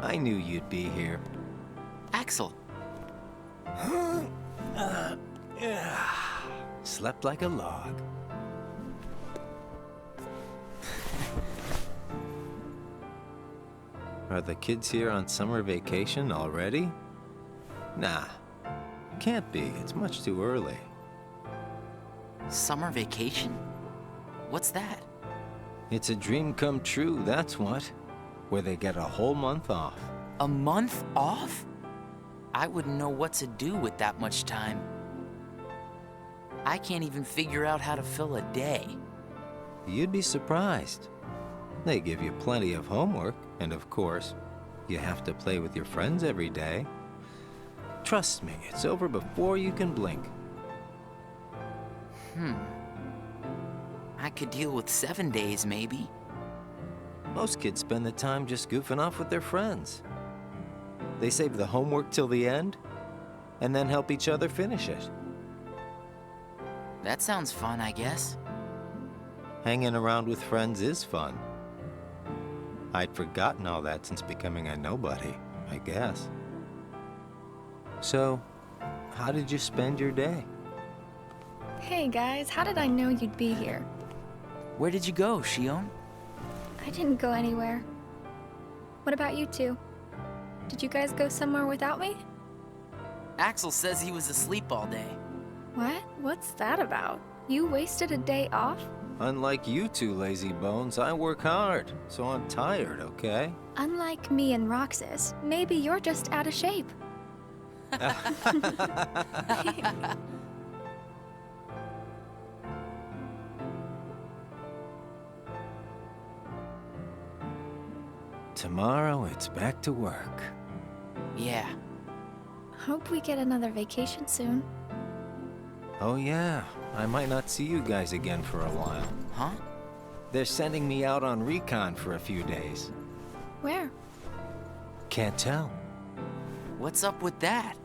I knew you'd be here. Axel, Slept like a log. Are the kids here on summer vacation already? Nah, can't be. It's much too early. summer vacation? What's that? It's a dream come true, that's what. Where they get a whole month off. A month off? I wouldn't know what to do with that much time. I can't even figure out how to fill a day. You'd be surprised. They give you plenty of homework, and of course, you have to play with your friends every day. Trust me, it's over before you can blink. I could deal with 7 days, maybe. Most kids spend the time just goofing off with their friends. They save the homework till the end, and then help each other finish it. That sounds fun, I guess. Hanging around with friends is fun. I'd forgotten all that since becoming a nobody, I guess. So, how did you spend your day? Hey guys, how did I know you'd be here? Where did you go, Shion? I didn't go anywhere. What about you two? Did you guys go somewhere without me? Axel says he was asleep all day. What? What's that about? You wasted a day off? Unlike you two lazy bones, I work hard, so I'm tired, okay? Unlike me and Roxas, maybe you're just out of shape. Tomorrow, it's back to work. Yeah. Hope we get another vacation soon. Oh yeah, I might not see you guys again for a while. Huh? They're sending me out on recon for a few days. Where? Can't tell. What's up with that?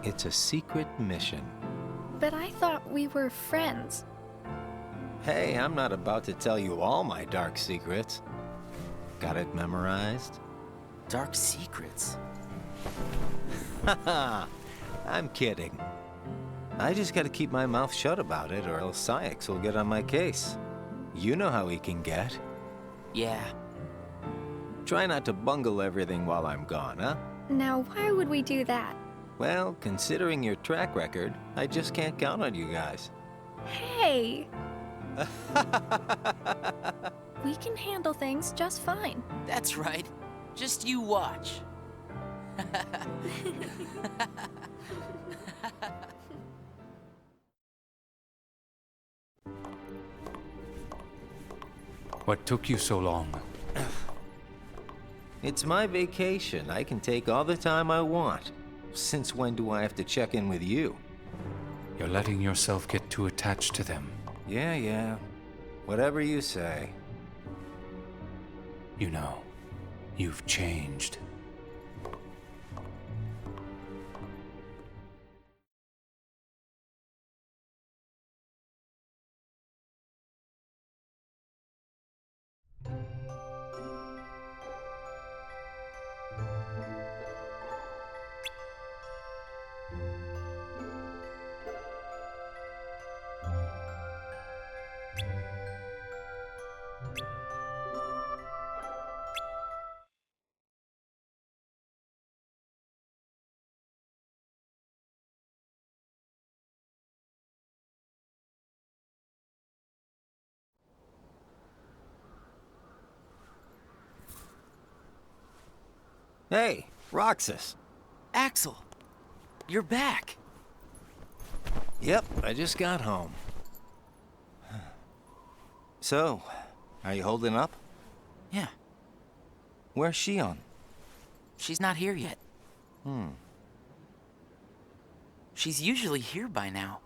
It's a secret mission. But I thought we were friends. Hey, I'm not about to tell you all my dark secrets. Got it memorized? Dark secrets. Haha, I'm kidding. I just gotta keep my mouth shut about it, or else Sykes will get on my case. You know how he can get. Yeah. Try not to bungle everything while I'm gone, huh? Now, why would we do that? Well, considering your track record, I just can't count on you guys. Hey! We can handle things just fine. That's right. Just you watch. What took you so long? It's my vacation. I can take all the time I want. Since when do I have to check in with you? You're letting yourself get too attached to them. Yeah. Whatever you say. You know, you've changed. Hey, Roxas. Axel, you're back. Yep, I just got home. So, are you holding up? Yeah, Where's Shion? she's not here yet. She's usually here by now.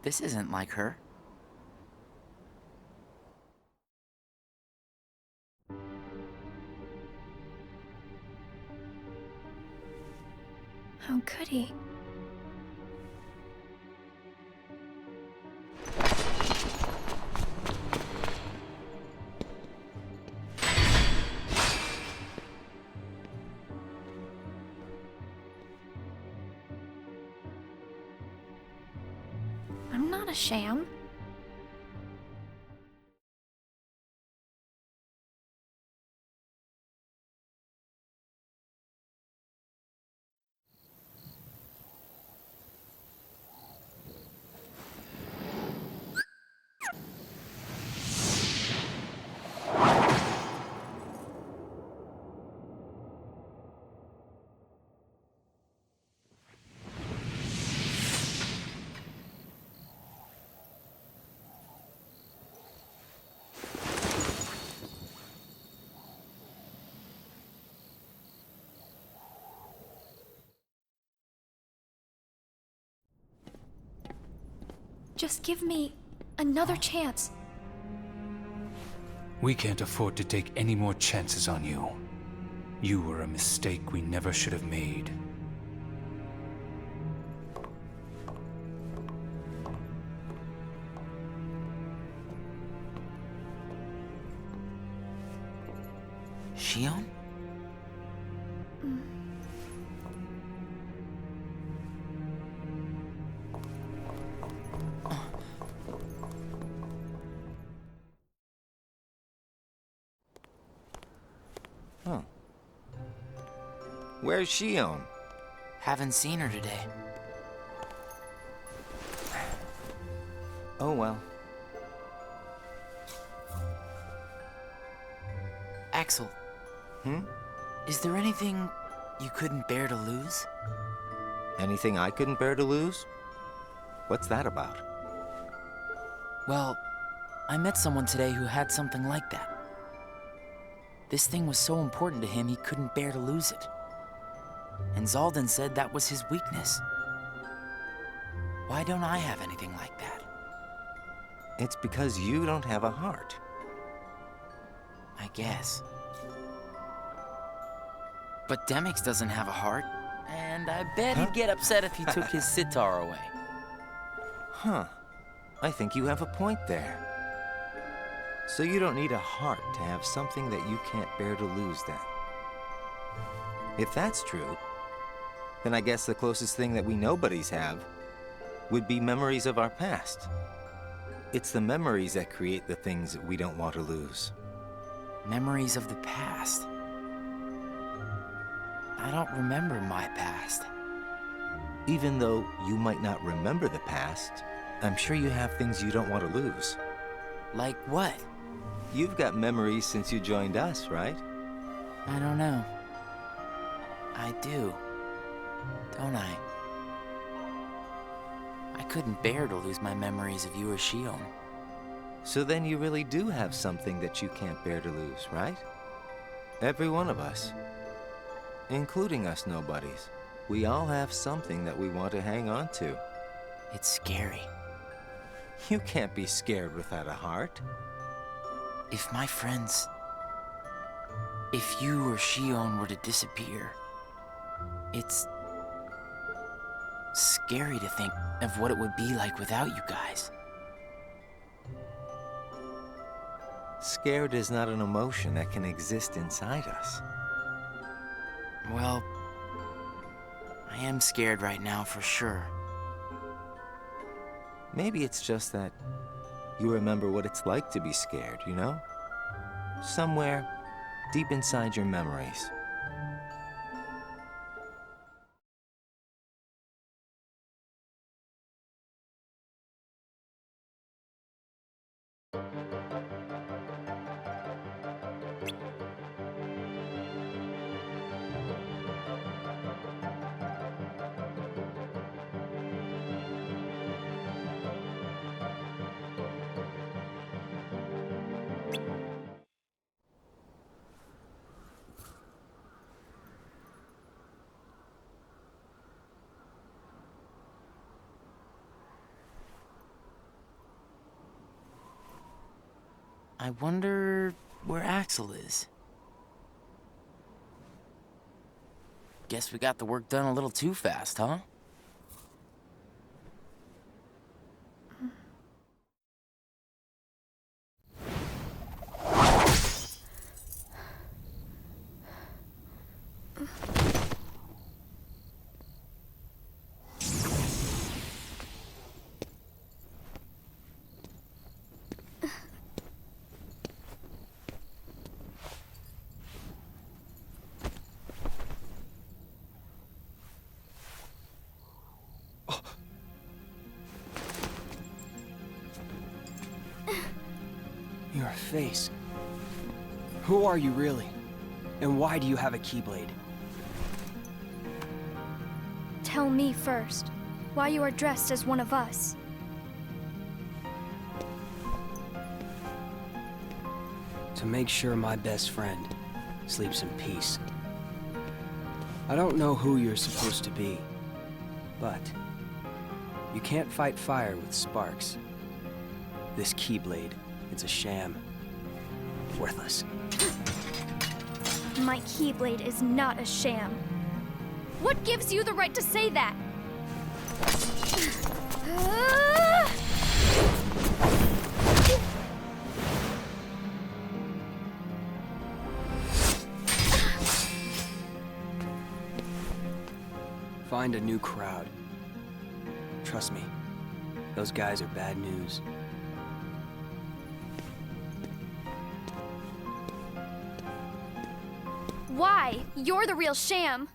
This isn't like her. How could he? not a sham. Just give me another chance. We can't afford to take any more chances on you. You were a mistake we never should have made. Shion? Huh. Where's Shion? Haven't seen her today. Oh well. Axel. Is there anything you couldn't bear to lose? Anything I couldn't bear to lose? What's that about? Well, I met someone today who had something like that. This thing was so important to him he couldn't bear to lose it. And Zaldan said that was his weakness. Why don't I have anything like that? It's because you don't have a heart. I guess. But Demix doesn't have a heart, and I bet he'd get upset if he took his sitar away. Huh. I think you have a point there. So you don't need a heart to have something that you can't bear to lose, then. If that's true, then I guess the closest thing that we nobodies have would be memories of our past. It's the memories that create the things that we don't want to lose. Memories of the past. I don't remember my past. Even though you might not remember the past, I'm sure you have things you don't want to lose. Like what? You've got memories since you joined us, right? I don't know. I do. Don't I? I couldn't bear to lose my memories of you or Shion. So then you really do have something that you can't bear to lose, right? Every one of us. Including us nobodies. We all have something that we want to hang on to. It's scary. You can't be scared without a heart. If my friends... If you or Shion were to disappear, it's... scary to think of what it would be like without you guys. Scared is not an emotion that can exist inside us. Well, I am scared right now for sure. Maybe it's just that you remember what it's like to be scared, you know? Somewhere deep inside your memories. I wonder where Axel is. Guess we got the work done a little too fast, huh? face. Who are you really? And why do you have a Keyblade? Tell me first, why you are dressed as one of us. To make sure my best friend sleeps in peace. I don't know who you're supposed to be, but you can't fight fire with sparks. This Keyblade, it's a sham. Worthless. My Keyblade is not a sham. What gives you the right to say that? Find a new crowd. Trust me, those guys are bad news. Why? You're the real sham.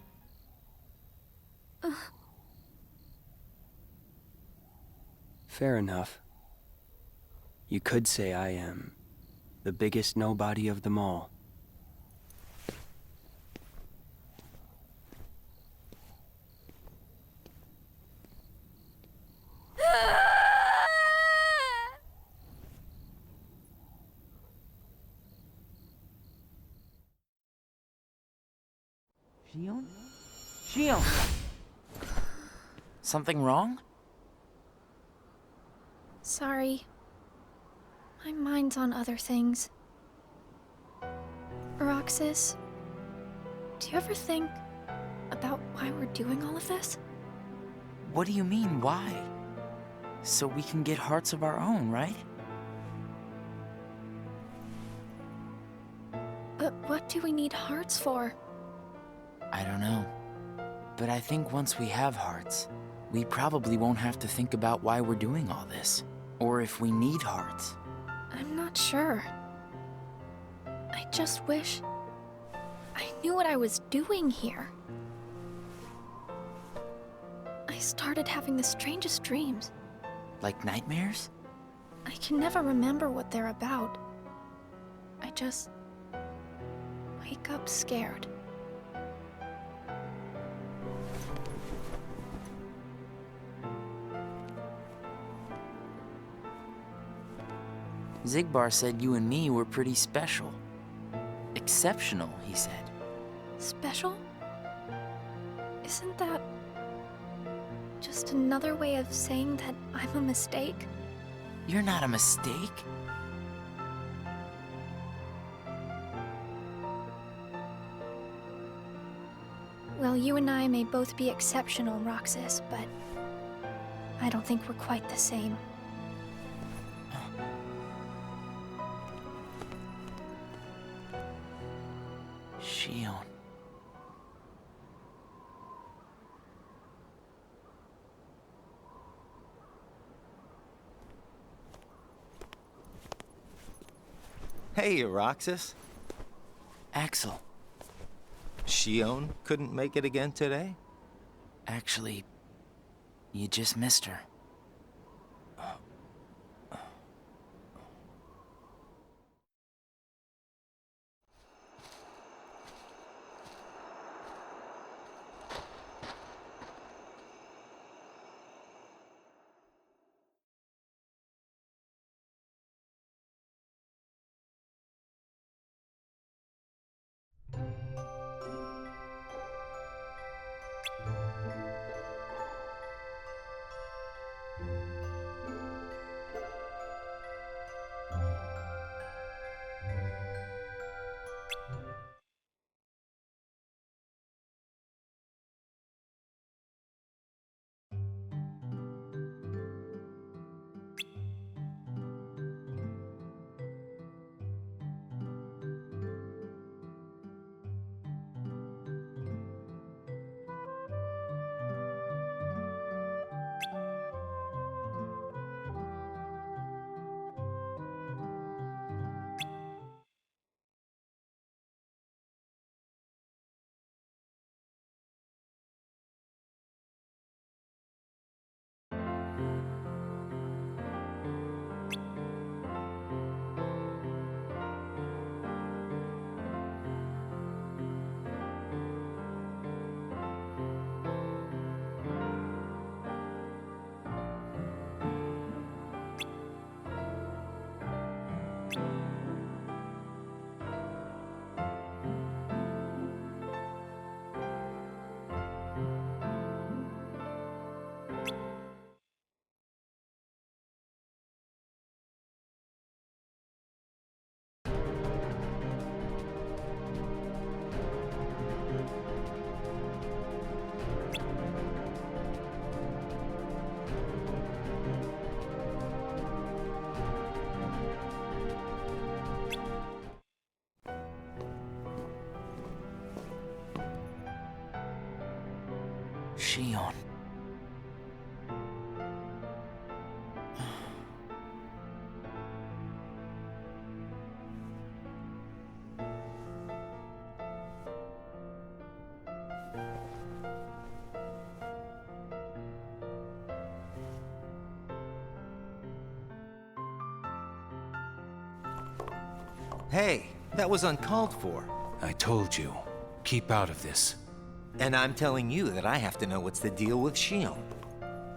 Fair enough. You could say I am the biggest nobody of them all. Shion? Shion! Something wrong? Sorry. My mind's on other things. Roxas, do you ever think about why we're doing all of this? What do you mean, why? So we can get hearts of our own, right? But what do we need hearts for? I don't know. But I think once we have hearts, we probably won't have to think about why we're doing all this. Or if we need hearts. I'm not sure. I just wish I knew what I was doing here. I started having the strangest dreams. Like nightmares? I can never remember what they're about. I just wake up scared. Zigbar said you and me were pretty special. Exceptional, he said. Special? Isn't that just another way of saying that I'm a mistake? You're not a mistake. Well, you and I may both be exceptional, Roxas, but I don't think we're quite the same. Shion. Hey, Roxas. Axel. Shion couldn't make it again today? Actually, you just missed her. Shion. Hey, that was uncalled for. I told you, keep out of this. And I'm telling you that I have to know what's the deal with Shion.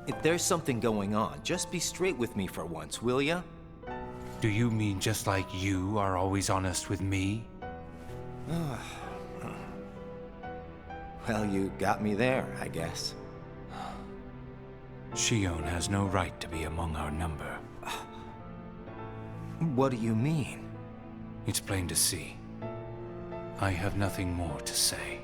If there's something going on, just be straight with me for once, will ya? Do you mean just like you are always honest with me? Well, you got me there, I guess. Shion has no right to be among our number. What do you mean? It's plain to see. I have nothing more to say.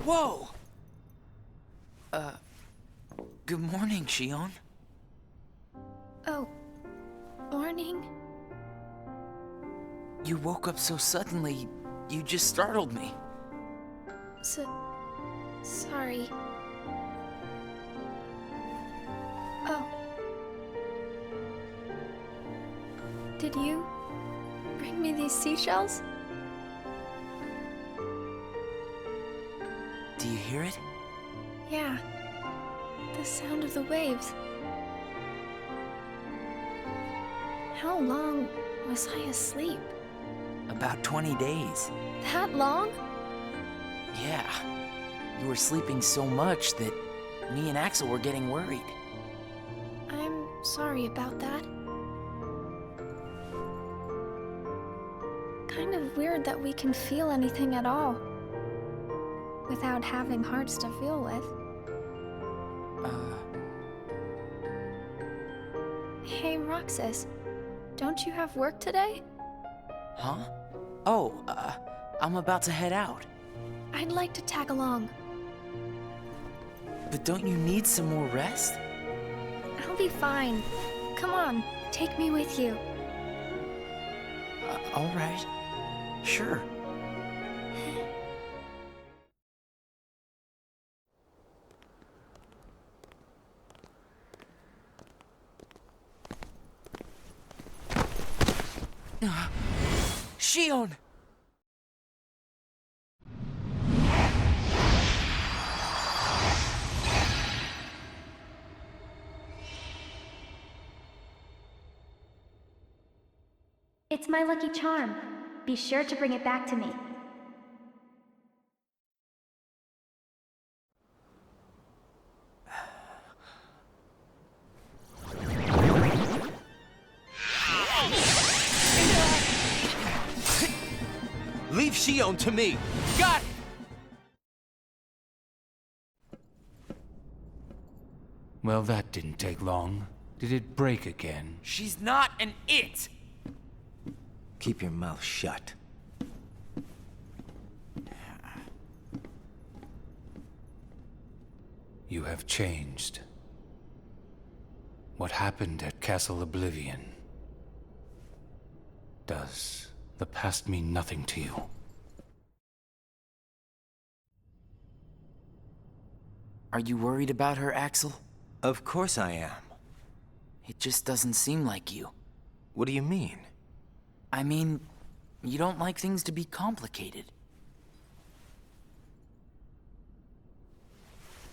Whoa! Good morning, Shion. Oh, morning? You woke up so suddenly, you just startled me. Sorry. Oh. Did you bring me these seashells? Do you hear it? Yeah. The sound of the waves. How long was I asleep? About 20 days. That long? Yeah. You were sleeping so much that me and Axel were getting worried. I'm sorry about that. Kind of weird that we can feel anything at all without having hearts to feel with. Hey, Roxas, don't you have work today? Huh? Oh, I'm about to head out. I'd like to tag along. But don't you need some more rest? I'll be fine. Come on, take me with you. All right. Sure. Shion! It's my lucky charm. Be sure to bring it back to me. Leave Shion to me! Got it! Well, that didn't take long. Did it break again? She's not an it! Keep your mouth shut. You have changed. What happened at Castle Oblivion? Does the past mean nothing to you? Are you worried about her, Axel? Of course I am. It just doesn't seem like you. What do you mean? I mean, you don't like things to be complicated.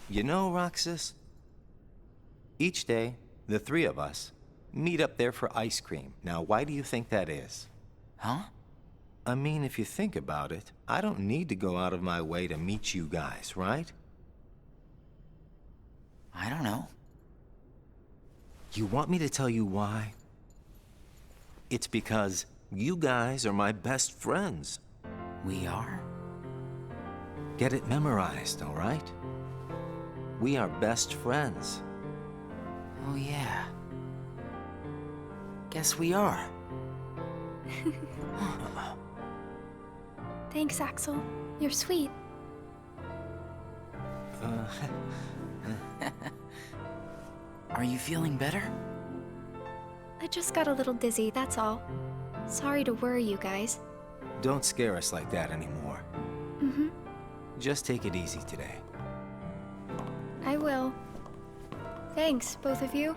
You know, Roxas, each day, the three of us meet up there for ice cream. Now, why do you think that is? Huh? I mean, if you think about it, I don't need to go out of my way to meet you guys, right? I don't know. You want me to tell you why? It's because you guys are my best friends. We are? Get it memorized, all right? We are best friends. Oh, yeah. Guess we are. Thanks, Axel. You're sweet. Are you feeling better? I just got a little dizzy, that's all. Sorry to worry you guys. Don't scare us like that anymore. Mm-hmm. Just take it easy today. I will. Thanks, both of you.